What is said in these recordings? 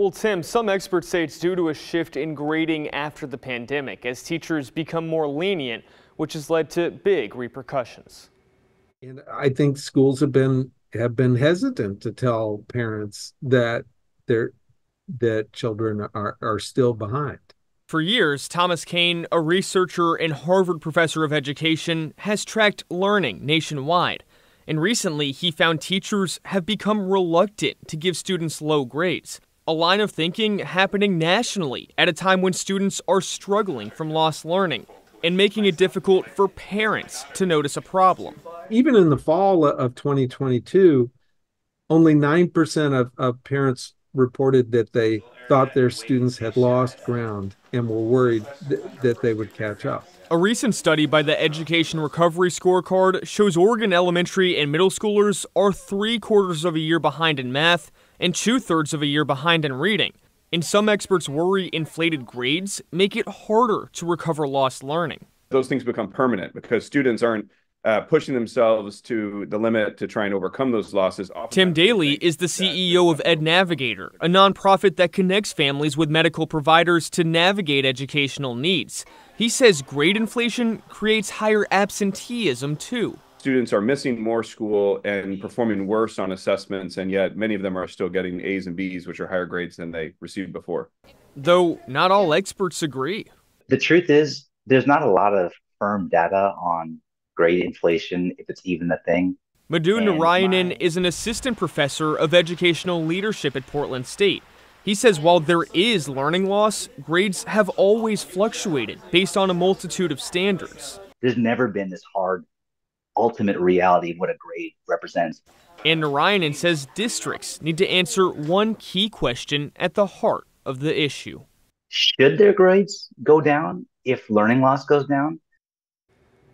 Well, Tim, some experts say it's due to a shift in grading after the pandemic as teachers become more lenient, which has led to big repercussions. And I think schools have been hesitant to tell parents that their that children are still behind. For years, Thomas Kane, a researcher and Harvard professor of education, has tracked learning nationwide. And recently, he found teachers have become reluctant to give students low grades. A line of thinking happening nationally at a time when students are struggling from lost learning and making it difficult for parents to notice a problem. Even in the fall of 2022, only 9% of parents reported that they thought their students had lost ground and were worried that they would catch up. A recent study by the Education Recovery Scorecard shows Oregon elementary and middle schoolers are 3/4 of a year behind in math and 2/3 of a year behind in reading. And some experts worry inflated grades make it harder to recover lost learning. Those things become permanent because students aren't pushing themselves to the limit to try and overcome those losses. Tim Daly is the CEO of EdNavigator, a nonprofit that connects families with medical providers to navigate educational needs. He says grade inflation creates higher absenteeism, too. Students are missing more school and performing worse on assessments, and yet many of them are still getting A's and B's, which are higher grades than they received before. Though not all experts agree. The truth is, there's not a lot of firm data on grade inflation, if it's even a thing. Madhu Narayanan is an assistant professor of educational leadership at Portland State. He says while there is learning loss, grades have always fluctuated based on a multitude of standards. There's never been this hard ultimate reality of what a grade represents. And Narayanan says districts need to answer one key question at the heart of the issue. Should their grades go down if learning loss goes down?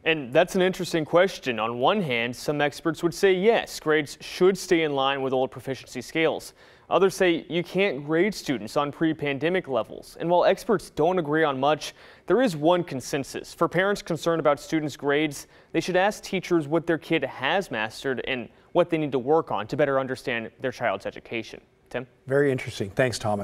And that's an interesting question. On one hand, some experts would say yes, grades should stay in line with old proficiency scales. Others say you can't grade students on pre-pandemic levels. And while experts don't agree on much, there is one consensus. For parents concerned about students' grades, they should ask teachers what their kid has mastered and what they need to work on to better understand their child's education. Tim? Very interesting. Thanks, Thomas.